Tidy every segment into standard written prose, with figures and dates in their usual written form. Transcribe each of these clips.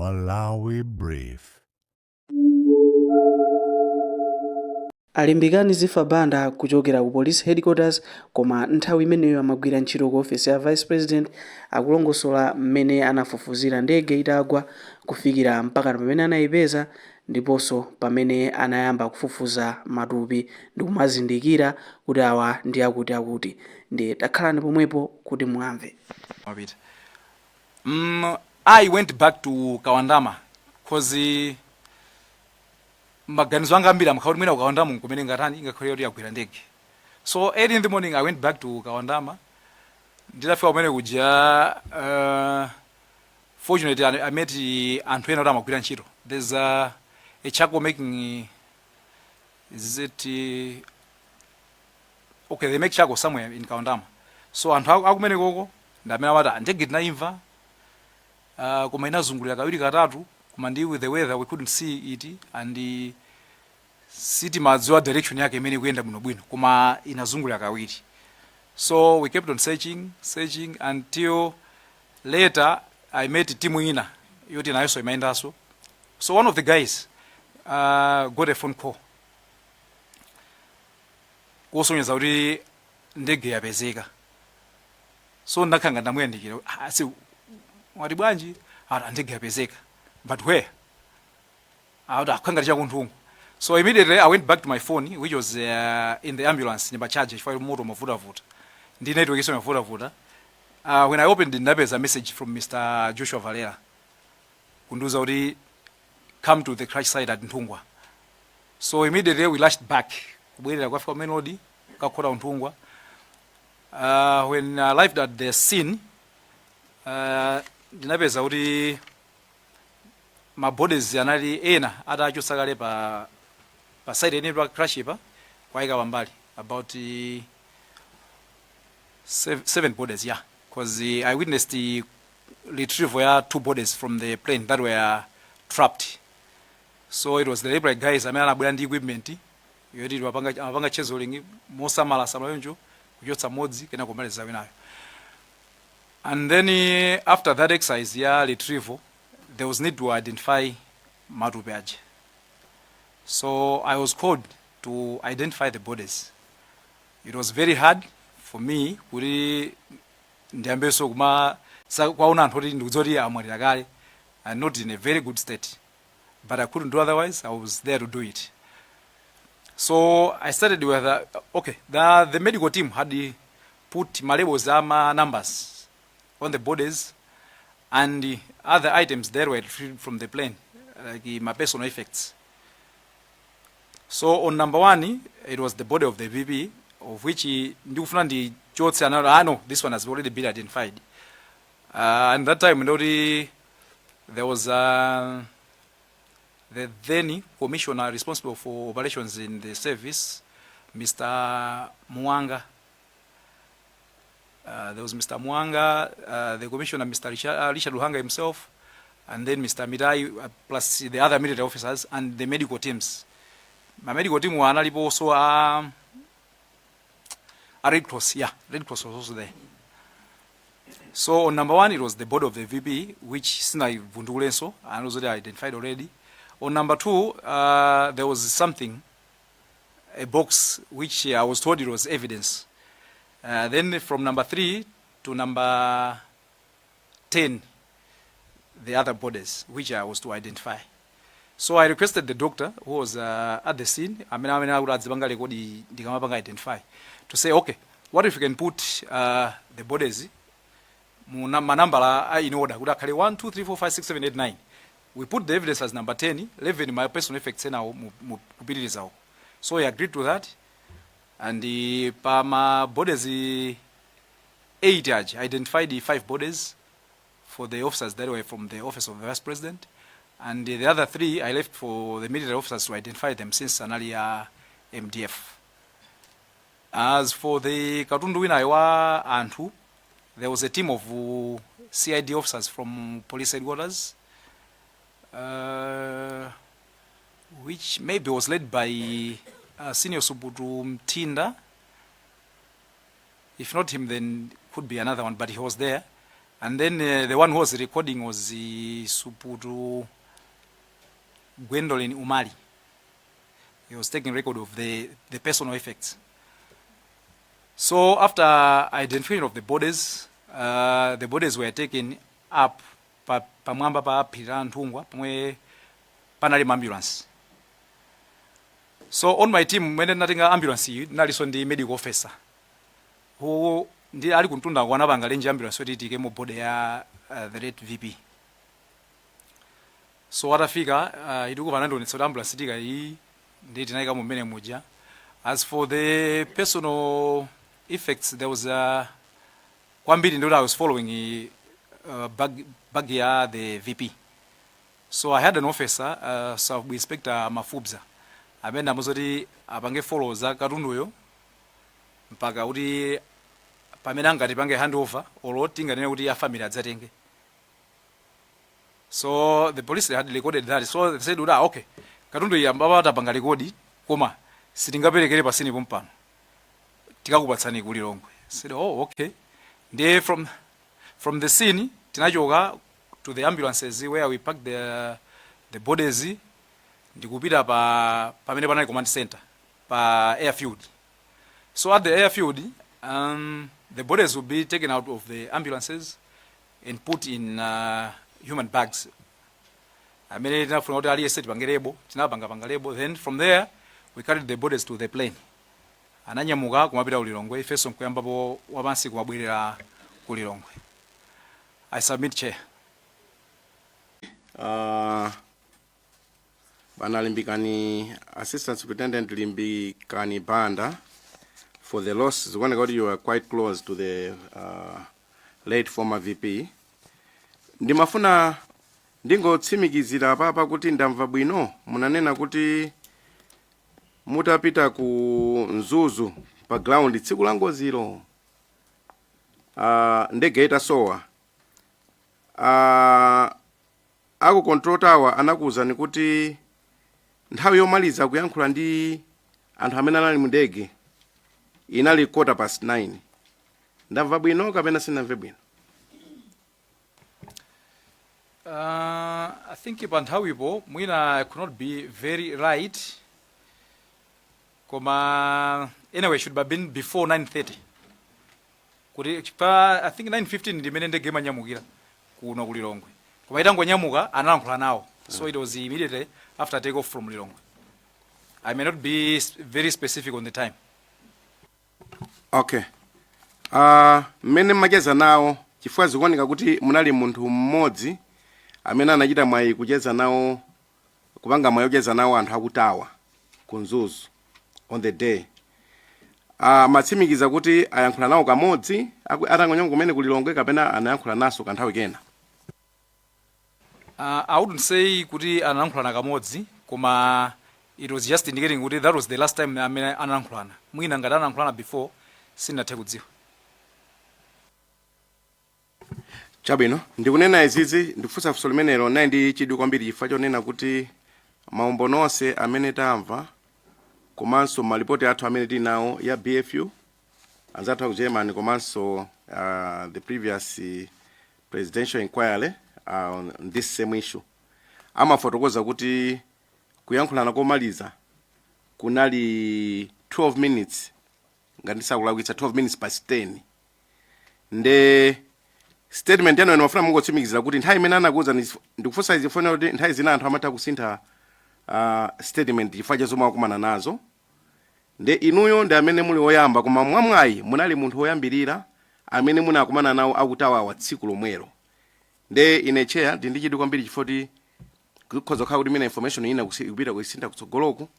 Malawi Brief. Alimbikani zifa banda kuchokera ku police headquarters koma nthawi imeneyo amagwira ntchito ku office ya vice president akulongosola mmene anafufuzira ndege itagwa kufikira mpaka pamene anayipeza ndiponso pamene anayamba kufufuza matupi ndi kumazindikira kuti awa ndi akuti ndi takhalani pomwepo kuti muamve. I went back to Kawandama because maganizo anga ambiri amakhala mwina Kawandama kumene ngatani ingakhala yoti yagwira ndege. So early in the morning I went back to Kawandama. Nditafika kumene kuja fortunately I met anthu ena oti amagwira ntchito. There's a charcoal making okay, they make charcoal somewhere in Kawandama. So anthu akumene koko ndamene amati ndege tinaimva koma inazungulira kawiri katatu koma ndi with the weather we couldn't see it and city madziwa direction yake imene kuyenda bwinobwino koma inazungulira kawiri. So we kept on searching until later I met team ina yoti nayo imayendanso. So one of the guys got a phone call kusonyeza kuti ndege yapezeka. So ndakhanga ndamuyandikira asi wati bwanji ndege yapezeka but where akhanga chakunthungu. So immediately I went back to my phone which was in the ambulance near charge if I moto mavuta ndi network iso mavuta. When I opened it ndapeza message from Mr. Joshua Valera kunduza kuti come to the crash site at Nthungwa. So immediately we lashed back kubwerera kwafika Melody kakhota Nthungwa. When I arrived at the scene ndinapeza kuti ma bodies anali ena atachosakale pa site ene pa crash ipa kwaika pambali about 7 bodies, yeah, because I witnessed the retrieval ya 2 bodies from the plane that were trapped. So it was the labor guys amene anabwera ndi equipment yoti amapanga chisezoling mosamala yonjo kuchotsa modzi kena kumaliza winayo. And then after that exercise ya retrieval there was need to identify Matupi. So I was called to identify the bodies. It was very hard for me kuti ndiyambeso kuma kwaona anthu oti ndikuzoti amwalira kale and not in a very good state, but I couldn't do otherwise. I was there to do it. So I started with the medical team had put my labels numbers on the bodies and the other items that were retrieved from the plane, like my personal effects. So on number 1, it was the body of the VP, of which this one has already been identified. And that time there was the then commissioner responsible for operations in the service, Mr. Mwanga. There was Mr. Mwanga, the commissioner, Mr. Richard Luhanga himself, and then Mr. Midai, plus the other military officers and the medical teams. My medical team were also Red Cross, Red Cross was also there. So on number 1, it was the body of the VP, which Sinai Vundulenso, and also identified already. On number 2, there was something, a box, which I was told it was evidence. Then from number 3 to number 10, the other bodies, which I was to identify. So I requested the doctor who was at the scene, identify, to say, okay, what if you can put the bodies in order? 1, 2, 3, 4, 5, 6, 7, 8, 9. We put the evidence as number 10, 11 my personal effects now. So he agreed to that. And the bodies 8 identified the 5 bodies for the officers that were from the office of the vice president. And the other 3 I left for the military officers to identify them since an earlier MDF. As for the Katundu Winaiwa Antu, there was a team of CID officers from police headquarters, which maybe was led by Senior Subutu Mtinda. If not him, then could be another one, but he was there. And then the one who was recording was Suputu Gwendolyn Umali. He was taking record of the personal effects. So after identification of the bodies were taken up pamwamba pa phira Ntungwa pamwe panali ambulance. So on my team when natenga ambulance naliso ndi medical officer who ndi ali kuntunda kwana banga lenje ambulance yoti itike mu body ya the late VP. So atafika iduko panandonetsa ambulance itika iyi ndi tinayika mu mmene muja. As for the personal effects, there was kwambiri ndo I was following bag ya the VP. So I had an officer, Sub Inspector Mafubza. Amene amuzoti apange follow za katunduyo mpaka kuti pamene angati pange handover or tinganene kuti ya family adzatenge. So the police had recorded that. So they said, okay, katundu iyi ambaba tapanga rekodi koma sitingaperekere pasini pompano. Tikakupatsani ku Lilongwe. Said, oh, okay. Then from the scene, tinachoka to the ambulances where we packed the bodies. Ndikupita pamene panali command center pa airfield. So at the airfield, the bodies will be taken out of the ambulances and put in human bags. Amene tinafuna kuti aliyese tipangerebo, tinapanga lebo. Then from there, we carried the bodies to the plane. Ananyamuka kumapita ku Lilongwe, ifeso nkuyambapo wapansi kumabwerera ku Lilongwe. I submit, Chair. Bana Limbikani, Assistant Superintendent Limbikani Banda, for the losses. When I got you were quite close to the late former VP. Ndimafuna ndingo tsimikizira papa kuti ndamva bwino munanena kuti mutapita ku Nzuzu pa ground tsiku la ngoziro ndege itasowa aku control tower anakuwuzani kuti nthawi yomaliza kuyankhula ndi anthu amene anali mu ndege inali 9:15. Ndamva bwino kapena sinamve bwino? I think ipanthawipo mwina I could not be very right. Koma anyway should have been before 9:30. Kuti I think 9:15 ndimene ndege manyamukira kuno ku Lilongwe. Koma itangonyamuka analankhula nawo. So it was immediately after takeoff from Lilongwe. I may not be very specific on the time. Okay. Mmene mmacheza nawo chifukwa zikuoneka kuti munali munthu mmodzi amene anachita mwayi kucheza nawo kupanga mwayi kucheza nawo anthu akutawa ku Nzuzu on the day. Matsimikiza kuti ayankhula nawo kamodzi atangonyamuka kumene ku Lilongwe kapena anayankhula naso kanthawi kena? I wouldn't say kuti anayankhulana kamodzi, koma it was just indicating kuti that was the last time amene anayankhulana. Mwina ngati anayankhulana before sinathe kudziwa. Chabwino, ndikunena izizi ndifunsa funso limenelo nayi ndi chidwi kwambiri chifukwa chonena kuti maumboni onse amene tamva komanso malipoti athu amene tili nawo ya BFU anzathu ku Germany komanso the previous presidential inquiry on this same issue amafotokoza kuti kuyankhulana komaliza kunali 12 minutes ngati sakulakwitsa 12 minutes past 10. Nde statement yanu mafuna mungotsimikizira kuti nthawi imene anakuwuza ndikufunsa izifuna kuti nthawi zina anthu amatha kusintha statement chifukwa cha zomwe akumana nazo. Nde inuyo ndi amene muli oyamba koma mwamwayi munali munthu oyambirira amene munakumana nawo akutawawa tsiku lomwelo. Nde ine chair ndi chidwi kwambiri chifukwa kuti kukhoza kukhala kuti imene information ina kupita kuisintha kutsogoloku.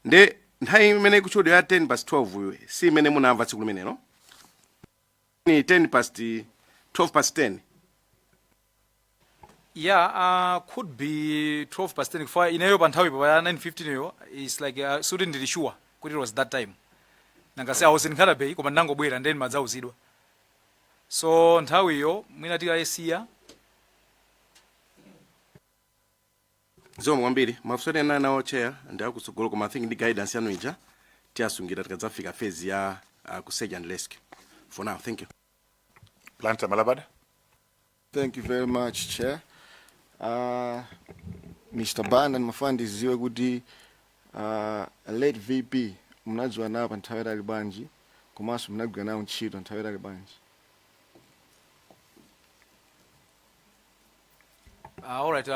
Nde nthawi imene ikuchudwa ya 10 past 12 si imene munamva tsiku limenelo? Ni 10 past 12 past 10. Yeah, could be 12 past 10. For inayo panthawi pa 9:15 yo is like shouldn't be sure kuti it was that time. Nangase I was in Karabe koma ndangobwera then madzauzidwa. So nthawi yo mwina tikayesiya zomwe kwambiri mafusoni nawo chair ndi akutsogolo koma I think ndi guidance yanu ija tiasungira tikadzafika phase ya ku search and rescue. For now, thank you. Planter Malabad. Thank you very much, Chair. Mr. Ban and Mafandi ziwe kuti late VP mnajua nawo pa nthawi yatali bwanji komanso mnagwira nawo ntchito nthawi yatali bwanji. All right,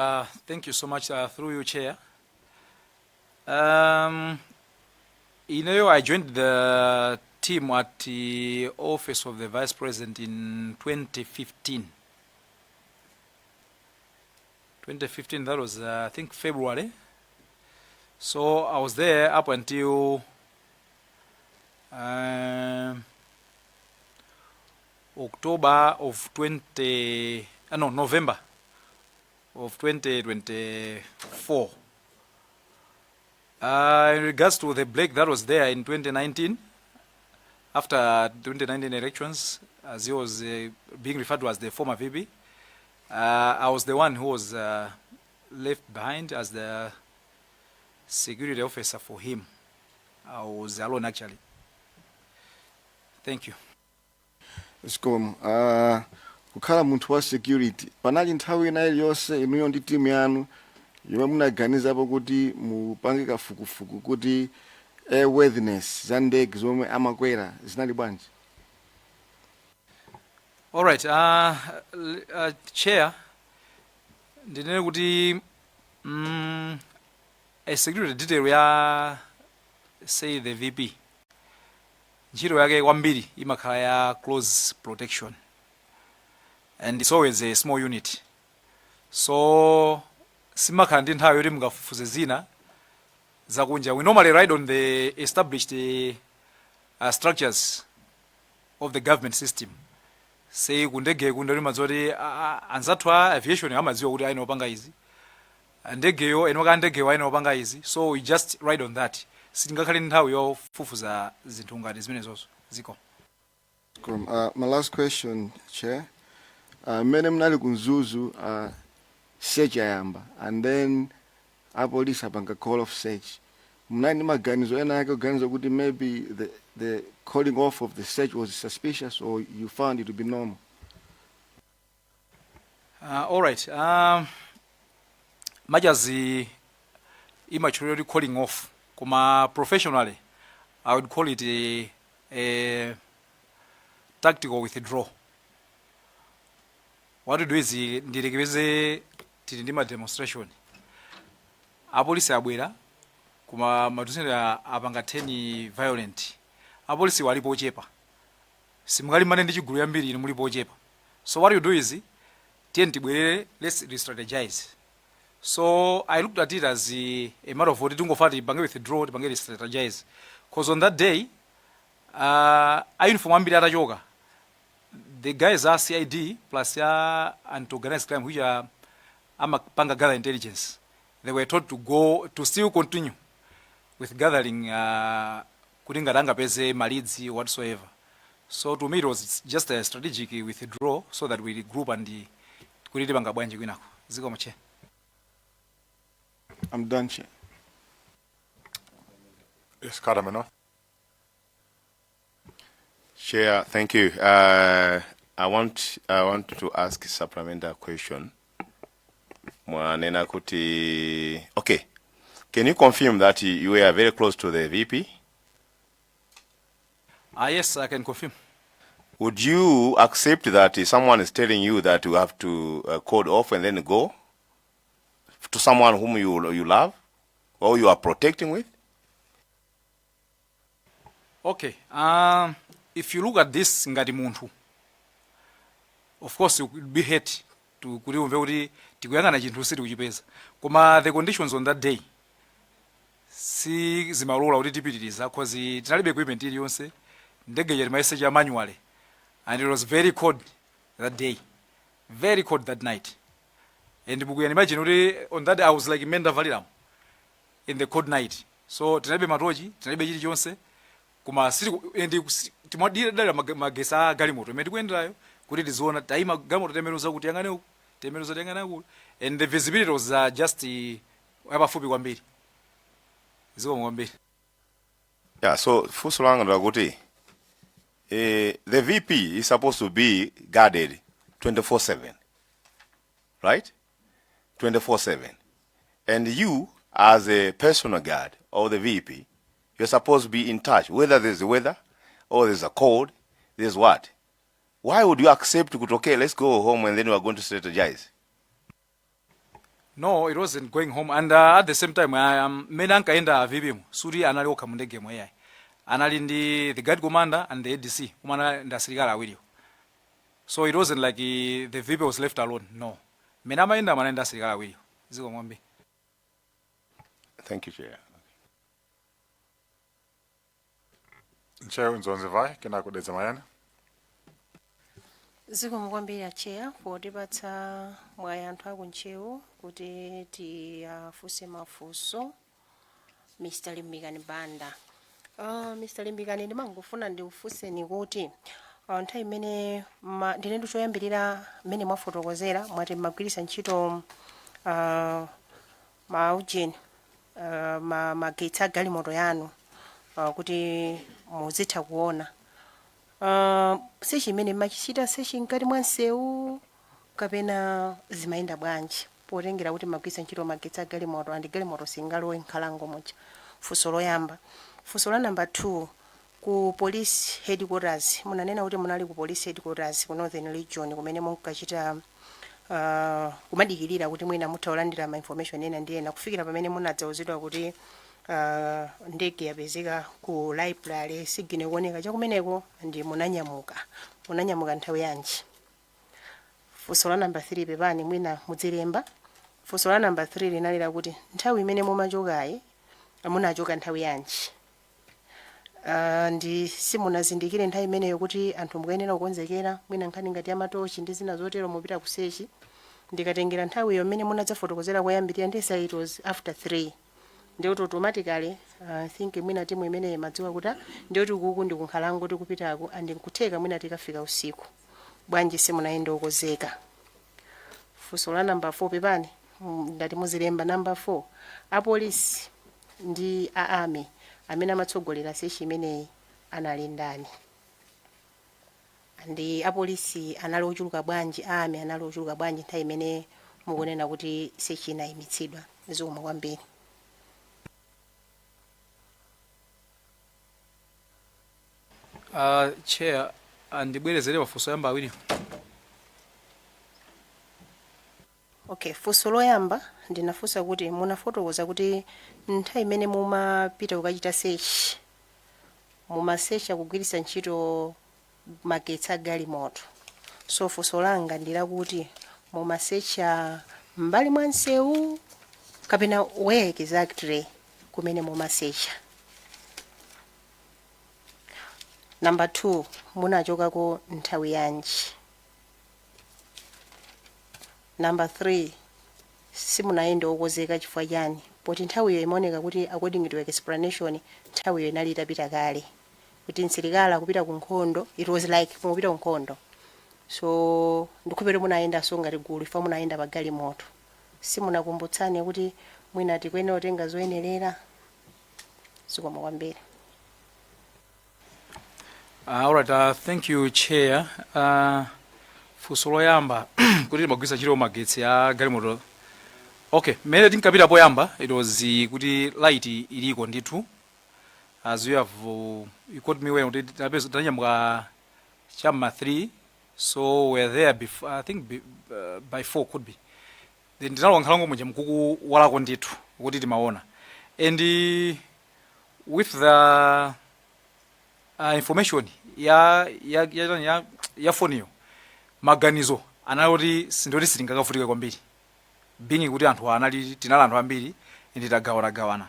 thank you so much through you, Chair. I joined the team at the office of the Vice President in 2015. 2015, that was, I think, February. So I was there up until November of 2024. In regards to the break that was there in 2019, after 2019 elections, as he was being referred to as the former VP, I was the one who was left behind as the security officer for him. I was alone, actually. Thank you. Let's go. Kukhala munthu wa security panali nthawi ina iliyonse inuyo ndi timu yanu yomwe munaganizapo kuti mupange kafukufuku kuti airworthiness za ndege zomwe amakwera zinali bwanji? All right, Chair, ndinene kuti a security detail ya say the VP ntchito yake kwambiri imakhala ya close protection, and it's always a small unit, so simakhala ndi nthawi yoti mungafufuze zina zakunja. We normally ride on the established structures of the government system. Say kundege kundali mazoti anzathu aviation amadziwa kuti aino panga izi, ndegeyo enoka ndegeyo aino panga izi, so we just ride on that. Sitingakhale nthawi yofufuza zinthu ngati zimenezozo ziko. My last question, Chair. Mene mnali kunzuzu search yayamba, and then apolice apanga call of search. Mnani maganizo ena yake kuganiza kuti maybe the calling off of the search was suspicious, or you found it to be normal? All right. Much as the immaturity calling off, professionally, I would call it a tactical withdrawal. What to do is ndirekebeze tilindima demonstration. Apolisi abwera kuma matusenda apanga 10 violent. Apolisi walipo ochepa. Simungali mane ndi chigulu yambiri ine mulipo ochepa. So what you do is tibwerere, let's re-strategize. So I looked at it as a matter of what tungofati bange withdraw, bange re-strategize. Because on that day, inform ambiri atachoka. The guys are CID plus and organized crime, which are Amapanga gather intelligence. They were told to still continue with gathering Kuringaranga Pese, Malidzi, whatsoever. So to me it was just a strategic withdrawal so that we regroup and the Kuriribanga Banji Winako. Zigomache. I'm done, Chair. Yes, Kadamino. Chair, thank you. I want to ask a supplementary question. Okay, can you confirm that you were very close to the VP? Yes, I can confirm. Would you accept that someone is telling you that you have to code off and then go to someone whom you love or you are protecting with? Okay. If you look at this ngati muntu, of course you will be hate to kuliumve kuti tikuyangana chinthu siti kuchipeza. Koma the conditions on that day si zimalola kuti tipitiriza because tinalibe equipment iliyonse, ndege yali message manually, and it was very cold that day, very cold that night. And you can imagine on that day I was like Menda Valiram in the cold night. So tinalibe matochi, tinalibe chilichonse. Kuma siri endi timwadira dala magesa galimoto imeti kuendayo kuti tiziona taima galimoto temeruza kuti yangane uku temeruza yangane uku, and the visibility was just apafupi kwambiri ziko kwambiri. Yeah, so fuso langa ndakuti the VP is supposed to be guarded 24/7, right? 24/7. And you, as a personal guard of the VP, you're supposed to be in touch, whether there's weather or there's a cold, there's what. Why would you accept, okay, let's go home and then we're going to strategize? No, it wasn't going home. And at the same time, mena nkaenda VP suri anali oka mu ndege mwe yayi. Anali ndi the guard commander and the ADC umana ndasilikala awiri. So it wasn't like the VP was left alone. No. Mena maenda mana ndasilikala awiri. Ziko mwambi. Thank you, Chair. Chair Nzonzi Vai, kena kudeza mayana. Ziko mwambia Chair kutipatsa mwayi anthu akunchewu kuti tiafuse mafunso Mr. Limbikani Banda. Mr. Limbikani ndimangofuna ndiufuseni kuti nthawi imene ndinendu choyambirira mmene mwafotokozera mwati mmagwiritsa ntchito maujeni magetsi a galimoto yanu kuti muzitha kuona sechi imene machita sechi nkati mwa nsewu kapena zimayenda bwanji potengera kuti mmagwiritsa ntchito magetsi a galimoto andi galimoto singalowe nkhalango mucha. Funso loyamba. Funso la number 2, ku police headquarters munanena kuti munali ku police headquarters ku Northern Region kumene munkachita kumadikirira kuti mwina mutaulandira ma information ena ndi ena kufikira pamene munadzauzidwa kuti ndege yapezeka ku library sigine kuoneka chakumeneko ndi munanyamuka nthawi yanji. Funso la number 3 pepani mwina mudzilemba. Funso la number 3 linalira kuti nthawi imene mumachokayi munachoka nthawi yanji. Ndi simunazindikire nthawi imeneyo kuti anthu mukayenera kukonzekera mwina nkhani ngati ya matochi ndi zina zotero mupita kusechi ndikatengera nthawi iyo mmene munadzafotokozera koyambirira ndi it was after 3 ndiyo automatically I think mwina timu imene madziwa kuti ndiyo tikuku ndi kunkhalango tikupitako andi nkutheka mwina tikafika usiku bwanji simunayenda okozeka. Funso la number 4 pepani ndati muzilemba number 4 apolisi ndi army amene amatsogolera sechi imeneyi anali ndani ndi apolisi anali ochuluka bwanji army anali ochuluka bwanji nthawi imene mukunena kuti sechi inayimitsidwa. Zikomo kwambiri. Chair, andibwerezere mafunso yamba awiri. Okay, funso loyamba ndinafunsa kuti munafotokoza kuti nthawi imene mumapita kukachita search mumasearcha kugwiritsa ntchito magetsi a galimoto. So funso langa ndilakuti mumasearcha mbali mwa nsewu kapena where exactly kumene mumasearcha. Number 2, munachokako nthawi yanji. Number 3, simunayenda okozeka chifukwa chani poti nthawi iyo imaoneka kuti according to explanation nthawi iyo inali itapita kale kuti msilikala kupita ku nkhondo it was like mupita ku nkhondo. So ndikupero munayenda ngati gulu ifa munayenda pa galimoto simunakumbutsani kuti mwina tikwenera kutenga zoyenerera. Zikomo kwambiri. All right, thank you, Chair. Funso loyamba kuti magwisa ntchito magetsi a galimoto. Okay, mmene tinkapita poyamba it was kuti light iliko ndithu. As you have you caught me when tanyamuka chama 3, so we're there before I think by 4 could be. Then ndinalo nkhalango munje mkuku walako ndithu kuti timaona. And with the information ya phone yo maganizo analoti sindoti sitingakavutika kwambiri bingi kuti anthu anali tinala anthu ambiri ndi tagawana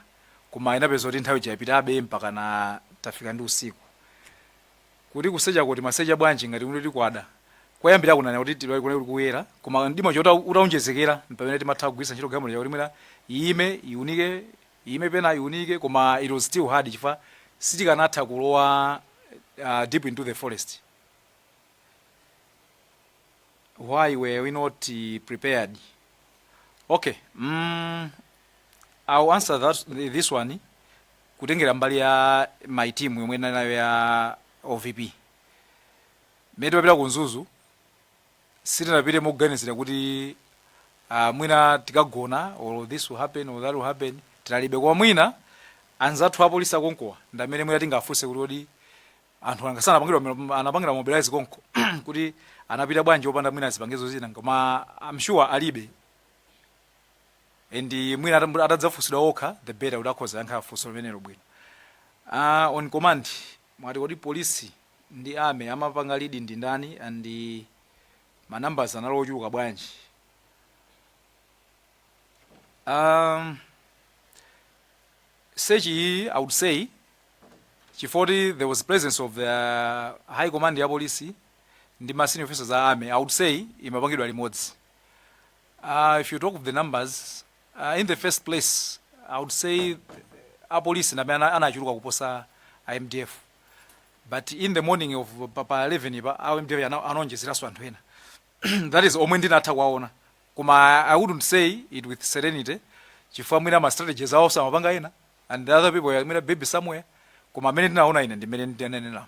koma inapezo kuti nthawi chayipitabe mpaka na tafika ndi usiku kuti kusecha kuti masecha bwanji ngati kuti kwada kwayambira kunana kuti tilali kuyera koma ndimo chota utaonjezekera pamene timatha kugwisa ntchito galimoto ya kuti mwina ime pena iunike koma it was still hard chifukwa sitikanatha kulowa deep into the forest. Why were we not prepared? Okay, I'll answer this one. Kutengera mbali ya my team yomwe nayo ya OVP. mmene timapita ku Mzuzu sitinapite moganizira kuti mwina tikagona or this will happen or that will happen, tinalibe kwa mwina anzathu apolisi akonkowa ndamene mwina tingafunse kuti kodi anthu anapangira mobilize konko kuti anapita bwanji opanda mwina zipangizo zina, koma I'm sure alibe, and mwina atadzafunsidwa okha the better kuti akhoza yankha funso limenelo bwino. On command mwati kodi polisi ndi ame amapanga lead ndi ndani and ma numbers analo ochuluka bwanji? Search I would say chifoti there was presence of the high command ya police ndi ma senior officers a army, I would say imapangidwa limodzi. If you talk of the numbers, in the first place I would say a police namene anachuluka kuposa IMDF, but in the morning of papa 11 pa IMDF anonjezeraso anthu ena that is omwe ndinatha kuwaona, koma I wouldn't say it with serenity chifukwa mwina ma strategies awo samapanga ena and the other people mwina baby somewhere, koma amene ndinaona ine ndi mmene ndinanena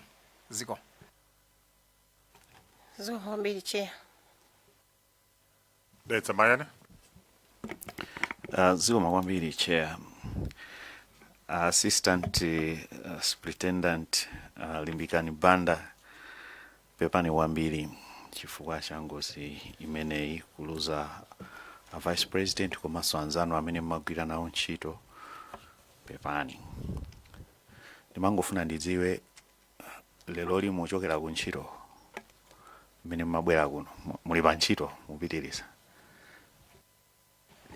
ziko. Zohambiri chair. That's a mayane. Ziko makwambiri chair. Assistant Superintendent Limbikani Banda pepani wambiri chifukwa cha ngozi imeneyi kuluza Vice President komanso anzanu amene mmagwira nawo ntchito pepani. Ndimangofuna ndidziwe lero limo muchokera ku ntchito mmene mmabwera kuno muli pa ntchito mupitiriza?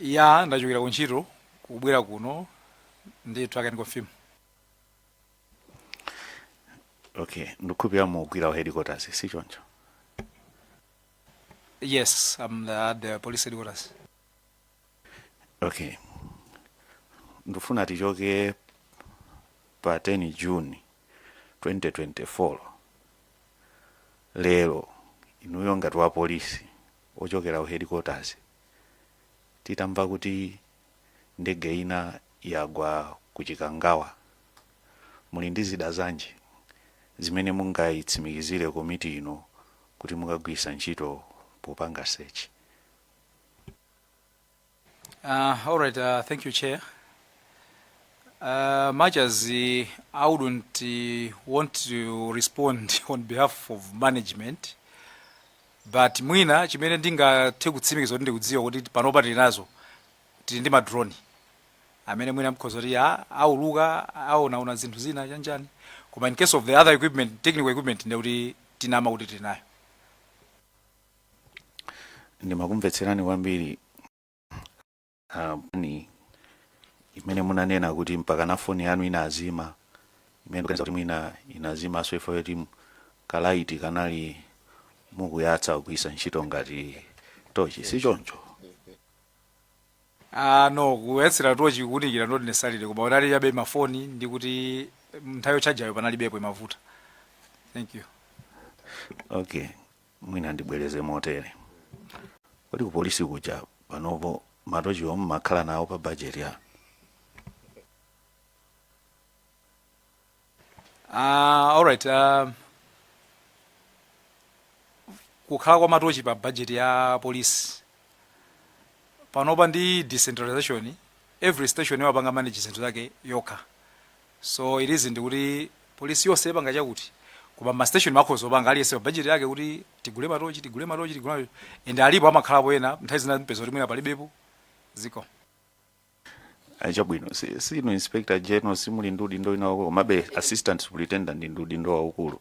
Ya ndachokera ku ntchito kubwera kuno ndithu I can confirm. Okay, ndikukhulupirira mugwira headquarters si choncho? Yes, I'm at the police headquarters. Okay. Ndifuna tichoke pa 10 June 2024 lero inuyo ngati wa polisi ochokera ku headquarters titamva kuti ndege ina yagwa ku Chikangawa, muli ndi zida zanji zimene mungayitsimikizire komiti ino kuti mukagwisa ntchito popanga search? All right, thank you, Chair. Much as I wouldn't want to respond on behalf of management, but mwina chimene ndingathe kutsimikiza kuti ndikudziwa kuti panopa tili nazo tili ndi madrone amene mwina mkhoza kuti auluka aona zinthu zina chanjani, koma in case of the other equipment, technical equipment, ndi kuti tinama kuti tili nayo. Ndimakumvetserani kwambiri ni imene munanena kuti mpaka na phone yanu inazima, imene kukanza kuti mwina inazima so ifo yoti kalaiti kanali mukuyatsa kugwisa ntchito ngati tochi si choncho? No, kuyatsira tochi kuunikira not necessarily, koma unali yabe mafoni ndi kuti nthawi yochajayo panalibepo imavuta. Thank you. Okay, mwina ndibwereze motere. Kodi ku polisi kuja panopo matochi omwe makhala nawo pa budget ya? All right. Kukhala kwa matochi pa budget ya police panopa ndi decentralization, every station imapanga manage zinthu zake yokha, so it isn't kuti police yonse ipanga chakuti, koma ma station makhoza opanga aliyese budget yake kuti tigule matochi, and alipo amakhalapo ena nthawi zina mpeza kuti mwina palibepo ziko. Chabwino sino Inspector General simuli ndudi ndo inawo komabe Assistant Superintendent ndi ndudi ndo waukulu.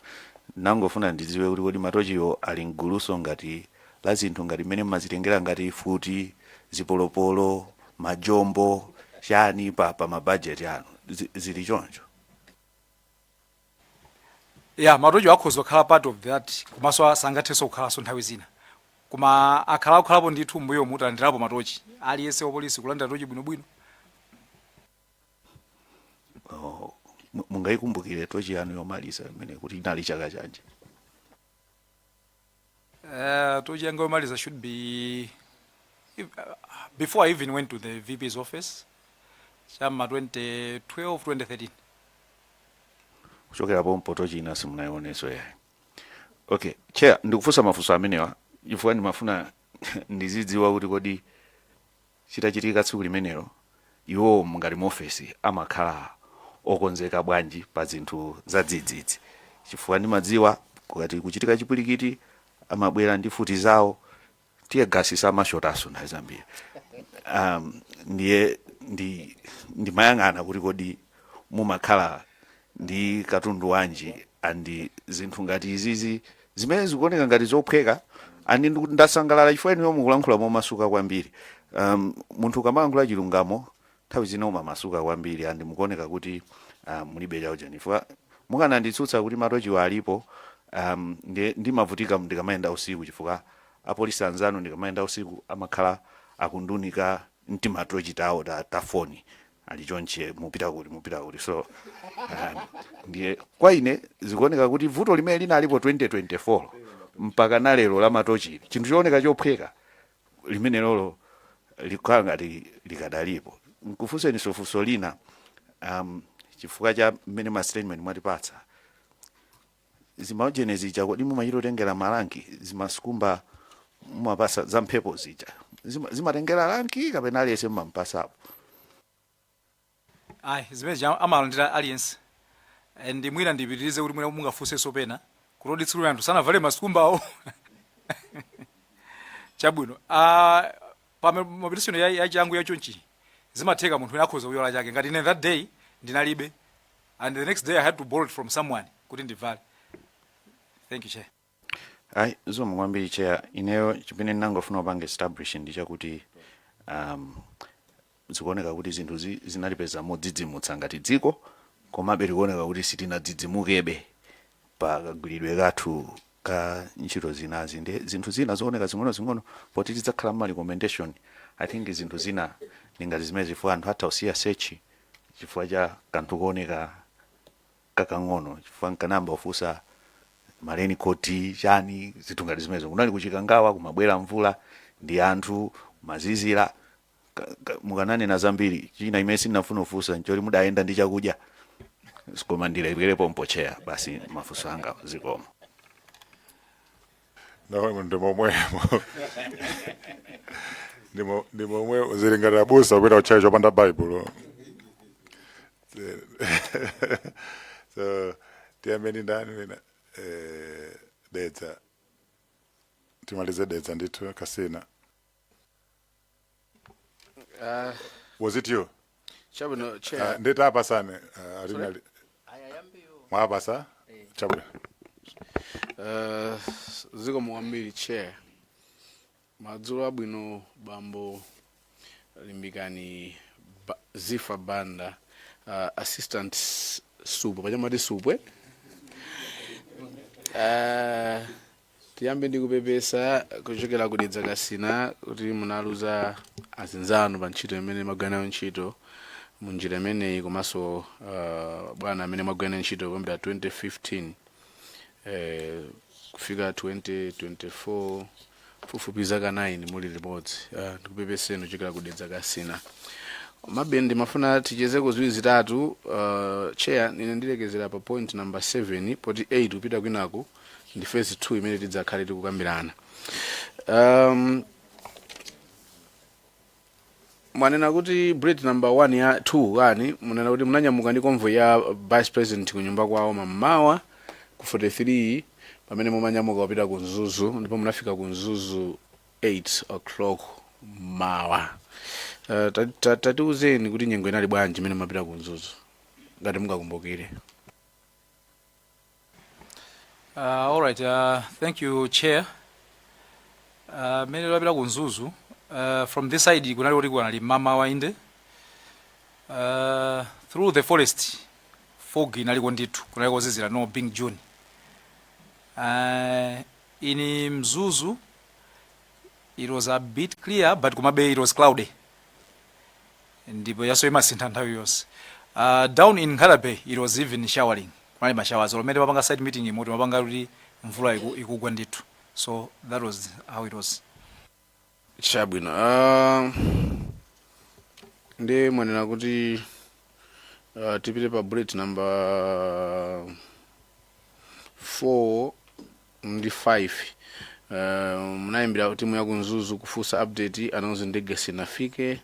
Nangofuna ndidziwe kuti kodi matochiyo ali mguluso ngati la zinthu ngati mmene mmazitengera ngati futi, zipolopolo, majombo chani pa mabudget yanu zili choncho? Yeah, matochi akhoza kukhala part of that, komanso sangathenso kukhalaso nthawi zina, koma akhalapo ndithu mbuyo mutalandirapo matochi aliyese wa polisi kulandira tochi bwinobwino. Mungayikumbukire tochi yanu yomaliza imene kuti inali chaka chanji? Tochi yanga yomaliza should be before I even went to the VP's office, chama 2012 2013. Kuchokera pompo tochi ina simunayioneso yayi. Okay, chair, ndikufunsa mafunso amenewa chifukwa ndimafuna ndizidziwa kuti kodi chitachitika tsiku limenelo iwo ngati muofesi amakhala okonzeka bwanji pa zinthu za dzidzidzi, chifukwa ndimadziwa kuti kuchitika chipulikiti amabwera ndi futi zawo tiye gasi samashotaso nthawi zambiri. Ndiye ndimayang'ana kuti kodi mumakhala ndi katundu wanji andi zinthu ngati izizi zimene zikuoneka ngati zophweka andi ndasangalala chifukwa iniyo mukulankhula momasuka kwambiri. Munthu kamalankhula chilungamo nthawi zina umamasuka kwambiri andi mukuoneka kuti mulibe chawo chifukwa mukananditsutsa kuti matochiwo alipo. Ndimavutika ndikamayenda usiku chifukwa apolisi anzanu ndikamayenda usiku amakhala akundunika mtimatochi tawo ta foni ali chonche mupita kuti so ndiye kwa ine zikuoneka kuti vuto limene linalipo 2024 mpaka nalero la matochi chinthu chooneka chophweka limene lolo likhala ngati likadalipo. Nkufunseni funso lina chifukwa cha mmene ma statement mwatipatsa zimaojene zija kodi mumachitotengera malanki zimasukumba mumapasa za mphepo zija zimatengera lanki kapena aliyense mumampasapo? Ayi, zimene amalandira aliyense. And mwina ndipitirize kuti mwina mungafunsenso pena kuti tsiku anthu sanavale masukumbawo. Chabwino. Pa mobilization ya changu ya chonchi zimatheka munthu wina akhoza kuyola chake ngati ine that day ndinalibe and the next day I had to borrow it from someone kuti ndivale. Thank you, Chair. Ayi, zomwe kwambiri chair, ineyo chimene ndinangofuna kupanga establish ndi chakuti zikuoneka kuti zinthu zinalipeza modzidzimutsa ngati dziko komabe likuoneka kuti sitinadzidzimukebe pa kagwiridwe kathu ka ntchito zinazi. Ndi zinthu zina zooneka zing'ono poti tidzakhala ma recommendation. I think zinthu zina ngati zimene zifuna anthu atha usiya search chifukwa cha kanthu kooneka kakang'ono chifukwa nkanamba ofusa maleni koti chani zinthu ngati zimenezo kunali kuchikangawa kumabwera mvula ndi anthu mazizira mukananena zambiri. China imene sinafuna ufusa nchoti mudayenda ndi chakudya koma ndilekerepo mpochea basi mafunso anga zikomo. No, ndimo mwe uzilingana busa kwenda uchaji opanda Bible. So tiameni ndani wina Dedza timalize Dedza nditu Kasina. Was it you? Chabwino chair. Ndeta hapa sana alinali. Mwapa sa? Chabwino. Ziko mwambiri chair. Madzulo abwino bambo limbikani Zifa Banda assistant supo pachama supwe. Tiyambe ndikupepesa kuchokera kudedza Kasina kuti munaluza azinzanu pa ntchito imene magwanayo ntchito munjira imeneyi komanso bwana amene magwanayo ntchito kuyambira 2015 kufika 2024 fufupi zaka 9 muli limodzi. Ndikupepeseni kuchokera kudedza Kasina. Mabendi mafuna tichezeko ziwiri zitatu. Chair nine ndilekezera pa point number 7 poti 8 upita kwinaku ndi phase 2 imene tidzakhale tikukambirana. Mwanena kuti bullet number 1 ya 2 kani munena kuti munanyamuka ndi convoy ya vice president kunyumba kwawo mamawa ku 43 pamene mumanyamuka kupita ku Nzuzu ndipo munafika ku Nzuzu 8 o'clock mawa. Tatiuzeni kuti nyengo inali bwanji imene mapita ku Nzuzu ngati mungakumbukire. All right, thank you, Chair. Mene lapita ku Nzuzu from this side kunali kuti kunali mama wainde through the forest fog inaliko ndithu kunali kozizira no being June. In Mzuzu it was a bit clear but kumabe it was cloudy ndipo yaso imasintha nthawi yonse. Down in Nkalabe it was even showering kunali mashawazi olomene mapanga side meeting imoti mapanga kuti mvula ikugwa ndithu. So that was how it was. Chabwino. Ndi mwanena kuti tipite pa bullet number 4 ndi 5 munayimbira timu ya kunzuzu kufusa update anauza ndege sinafike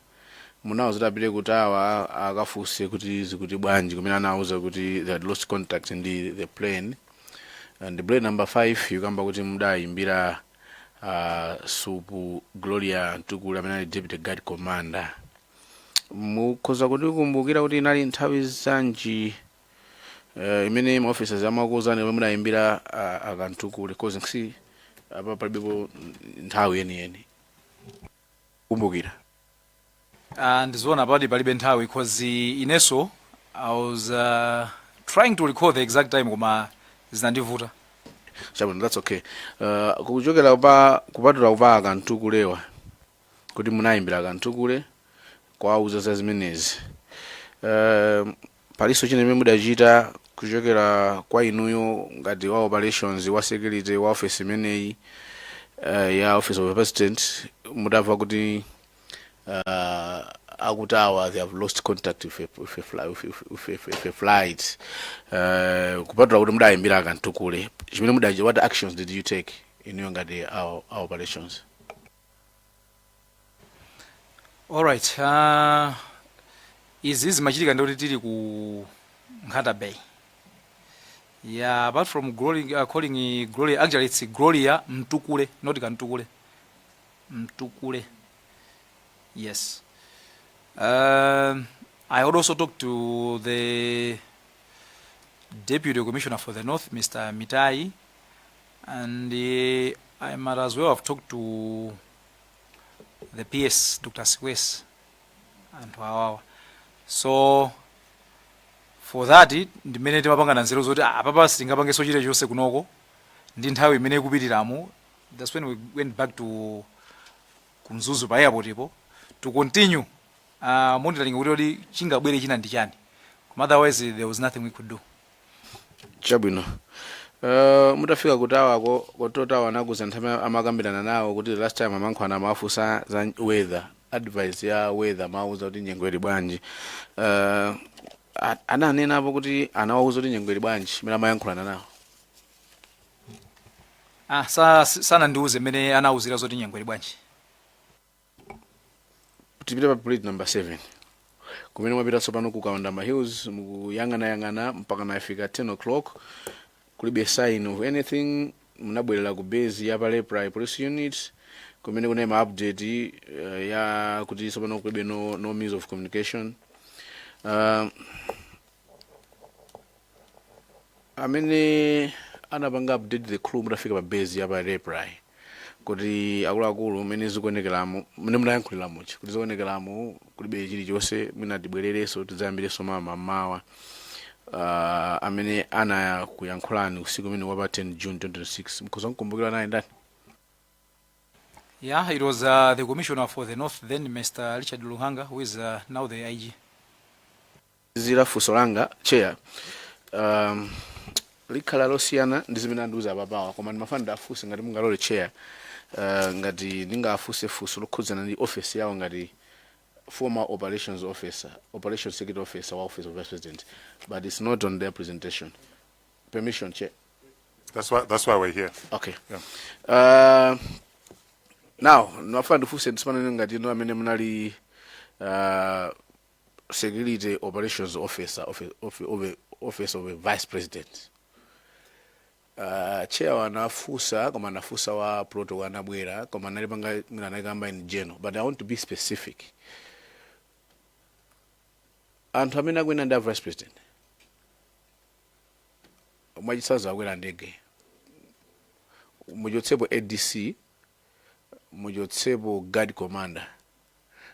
munauza tapite kuti awa akafuse kuti zikuti bwanji kumene anauza kuti they had lost contact ndi the plane and the plane number 5 yukamba kuti mudayimbira supu Gloria Ntukula amene ali deputy guard commander mukhoza kuti kumbukira kuti inali nthawi zanji imene ma officers amakuuzani omwe mudayimbira akantukule cause nksi apa palibepo nthawi yeniyeni kumbukira ndizoona pali palibe nthawi because ineso I was trying to recall the exact time koma zinandivuta. Chabwino, that's okay. Kuchokera kupatula kupa akantukulewa kuti munayimbira akantukule kwauza za zimenezi paliso chine mudachita kuchokera kwa inuyo ngati wa operations wa security wa office imeneyi ya office of the president mudamva kuti akutawa they have lost contact with a flight kupatula kuti mudayimbira akantukule chimene mudachi what actions did you take inuyo ngati our operations? All right. Izi zimachitika ndi kuti tili ku Nkhata Bay. Yeah, apart from calling Gloria, actually it's Gloria Mtukule, not Kantukule. Mtukule. Yes. I also talked to the Deputy Commissioner for the North, Mr. Mitai, and I might as well have talked to the PS, Dr. Sikwes, and wow. So for that, the minute mapanga na nzeru zoti papa singapange sochite chose kunoko ndi nthawi imene ikupitiramo. That's when we went back to Kunzuzu pa airport ipo to continue monitoring kuti chingabwere china ndi chani. Otherwise there was nothing we could do. Chabwino. Mutafika kutawako kototawa nakuza nthawi amakambirana nawo kuti the last time amankhwana amafusa za weather advice ya weather mauza kuti nyengo ili bwanji ananena apo kuti anawauza kuti nyengo ili bwanji mene amayankhulana nawo sana ndiuze mene anauzira zoti nyengo ili bwanji. Tipita pa plate number 7 kumene mwapita tsopano ku Kaundama Hills mukuyang'ana mpaka nafika 10 o'clock kulibe sign of anything munabwerera ku base ya Palepra police unit kumene kuna ma update ya kuti tsopano kulibe no means of communication amene anapanga update the crew mutafika pa base ya Palepra kuti akuluakulu mene zikuonekeramo mene munayankhuliramo kuti zikuonekeramo kulibe chilichonse mwina tibwerereso tidzayambireso mamawa amene anakuyankhulani usiku umene wapa 10 June 2026 mkhoza kukumbukira naye ndani? Yeah, it was the Commissioner for the North then, Mr. Richard Luhanga, who is now the IG. Zira fusolanga chair likhala losiyana ndi zimene andiuza apapawa koma ndimafuna ndafuse ngati mungalole chair ngati ndingafuse fuso lokhudzana ndi office yawo ngati former operations security officer wa office of vice president, but it's not on their presentation. Permission, chair. That's why we're here. Okay. Yeah. Now nafuna ndifuse ndisimana ngati no amene munali security operations officer office of a vice president. Chair wanafusa koma nafusa wa protocol anabwera koma nalipanga nganakamba in general, but I want to be specific. Anthu amene akwena ndi vice president mwachisazo akwera Ndege mujotsepo ADC mujotsepo guard commander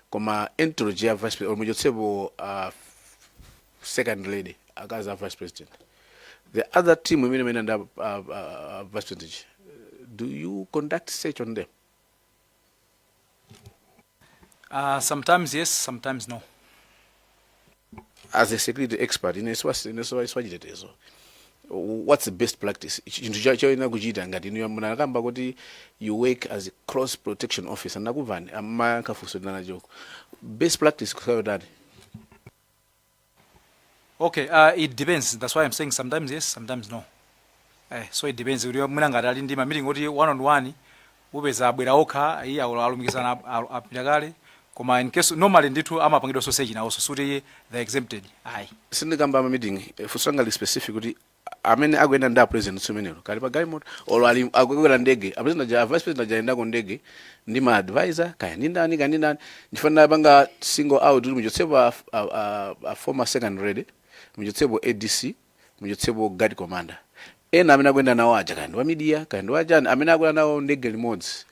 koma entourage ya vice president mujotsepo second lady akazi a vice president. The other team women and vice president, do you conduct search on them? Sometimes yes, sometimes no. As a security expert in what's the best practice? You work as a cross protection officer. Best practice. Okay, it depends. That's why I'm saying sometimes yes, sometimes no. So it depends kuti mwina ngati ali ndi ma meeting oti one on one upeza abwera okha iye alumikizana apita kale koma in case normally ndithu amapangidwa sausage nawo suti they exempted ayi sindikamba ma meeting fusangali specific kuti amene akuyenda ndi president sumenelo kali pa galimoto olo ali akukwera ndege president ja vice president ajaenda ku ndege ndi ma advisor kaya ndi ndani ndifanira panga single out kuti muchotsepo a former second grade muchotsepo ADC muchotsepo guard commander ena amene akuyenda nawo aja kaya ndi wa media kaya ndi wajani amene akuyenda nawo ndege limodzi.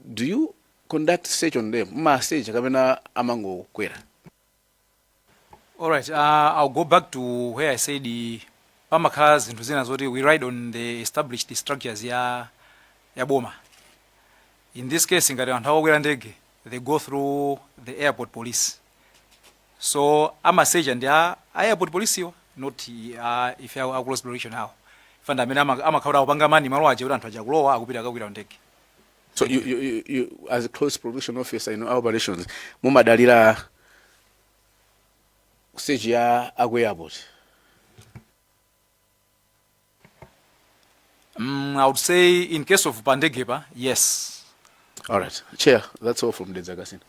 Do you conduct search on them ma search kapena amango kwera? All right, I'll go back to where I said pamakhala zinthu zina zoti we ride on the established structures ya boma. In this case ngati anthu akwera ndege they go through the airport police, so amaseja ndi airport police iwa not if a close exploration how fanda amene amakhala kupanga mani malo aje kuti anthu aja kulowa akupita akakwera ndege. So you as a close production officer in operations mumadalira stage ya Agwe Airport? I would say in case of Pandegepa, yes. All right, Chair, that's all from Ndege.